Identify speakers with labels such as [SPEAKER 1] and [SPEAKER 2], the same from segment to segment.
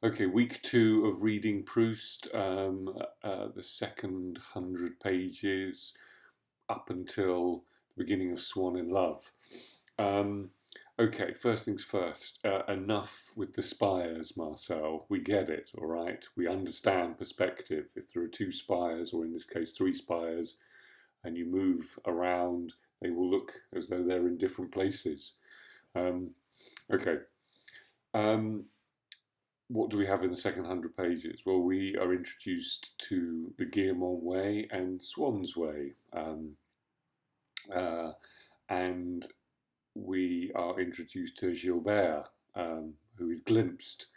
[SPEAKER 1] Okay, week two of reading Proust, the second 100 pages up until the beginning of Swan in Love. Um, okay, first things first, enough with the spires, Marcel. We get it, all right? We understand perspective. If there are two spires, or in this case, three spires, and you move around, they will look as though they're in different places. Um, okay. Um, what do we have in the second 100 pages? Well, we are introduced to the Guillemot way and Swan's way, uh, and we are introduced to Gilberte, who is glimpsed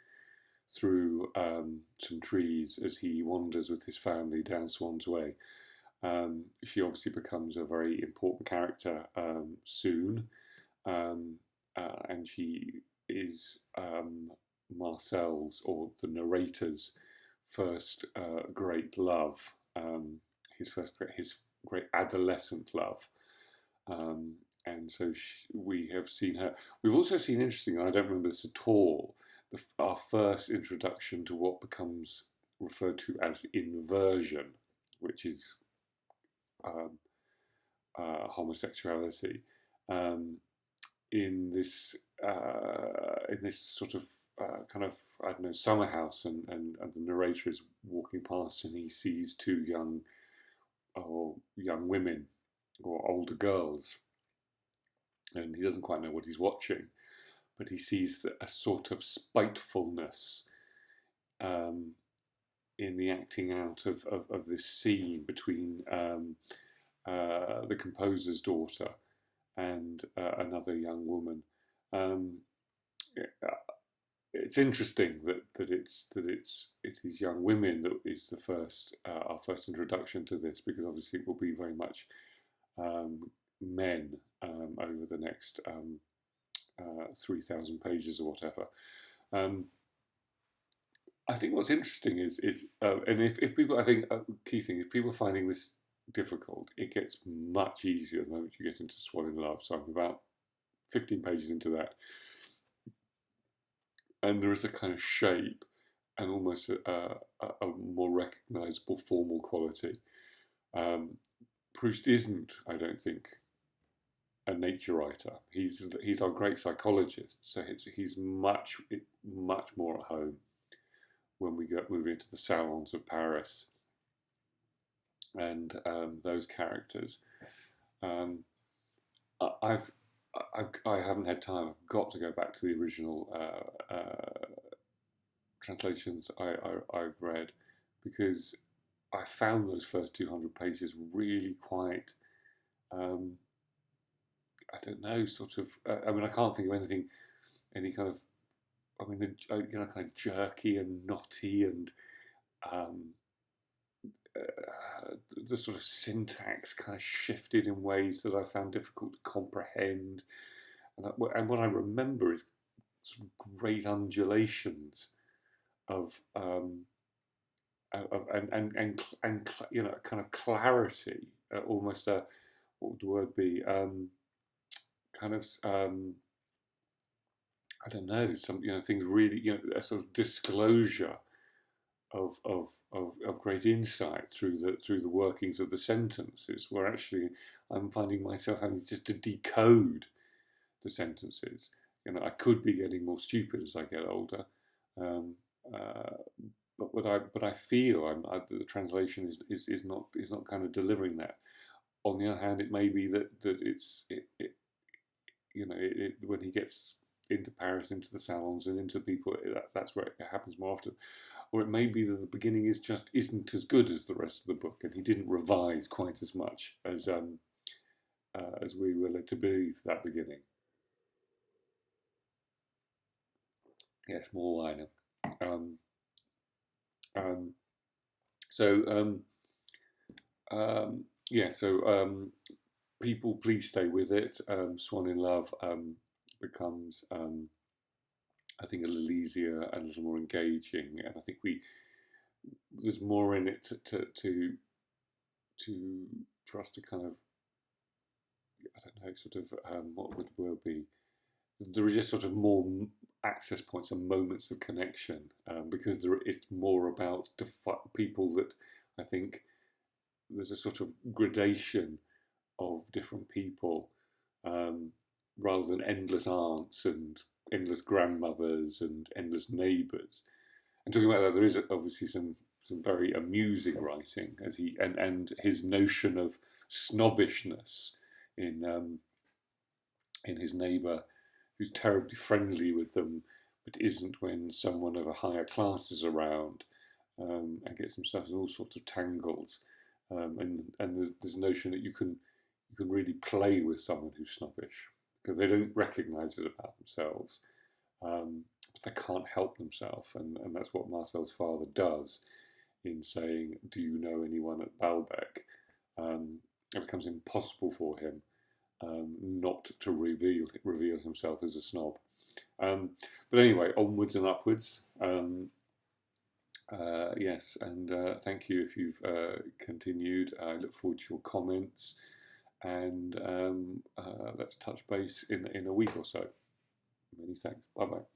[SPEAKER 1] through some trees as he wanders with his family down Swan's Way. She obviously becomes a very important character soon, and she is Marcel's, or the narrator's, first great love, his great adolescent love. Um, and so we have seen her. We've also seen, interesting, and I don't remember this at all, our first introduction to what becomes referred to as inversion, which is um, homosexuality. Um, in this sort of kind of, I don't know, summer house, and the narrator is walking past and he sees two young women or older girls, and he doesn't quite know what he's watching, but he sees a sort of spitefulness um, in the acting out of this scene between the composer's daughter and another young woman. Um, it's interesting it is young women that is the first our first introduction to this, because obviously it will be very much men over the next 3,000 pages or whatever. Um, I think what's interesting is and if people, I think key thing, if people are finding this difficult, it gets much easier the moment you get into Swan in Love. So I'm about 15 pages into that, and there is a kind of shape and almost a more recognisable formal quality. Um, Proust isn't, I don't think, a nature writer. He's our great psychologist, so he's much more at home when we move into the salons of Paris and those characters. Um, I've I haven't had time. I've got to go back to the original translations I've read, because I found those first 200 pages really quite, um, I don't know, sort of. I mean, I can't think of anything, any kind of. I mean, kind of jerky and knotty, and um, the sort of syntax kind of shifted in ways that I found difficult to comprehend. And what I remember is sort of great undulations of kind of clarity, almost a, what would the word be? Kind of I don't know, some, things really, a sort of disclosure of great insight through the workings of the sentences, where actually I'm finding myself having just to decode the sentences. I could be getting more stupid as I get older, um, uh, but I feel the translation is not kind of delivering that. On the other hand, it may be that when he gets into Paris, into the salons, and into people, that's where it happens more often. Or it may be that the beginning isn't as good as the rest of the book, and he didn't revise quite as much as we were led to believe that beginning. Yes, more wine. Um, um, so yeah, so people, please stay with it. Swan in Love becomes, I think, a little easier and a little more engaging, and I think there's more in it to for us to kind of, I don't know, sort of, what would the word be? There is just sort of more access points and moments of connection, because it's more about people that I think there's a sort of gradation of different people, um, rather than endless aunts and endless grandmothers and endless neighbours. And talking about that, there is obviously some very amusing writing as and his notion of snobbishness in in his neighbour who's terribly friendly with them, but isn't when someone of a higher class is around, and gets himself in all sorts of tangles. And there's this notion that you can really play with someone who's snobbish because they don't recognise it about themselves, but they can't help themselves, and that's what Marcel's father does in saying, "Do you know anyone at Baalbek?" It becomes impossible for him not to reveal himself as a snob. Um, but anyway, onwards and upwards. Yes, and thank you if you've continued. I look forward to your comments, and let's touch base in a week or so. Many thanks. Bye bye.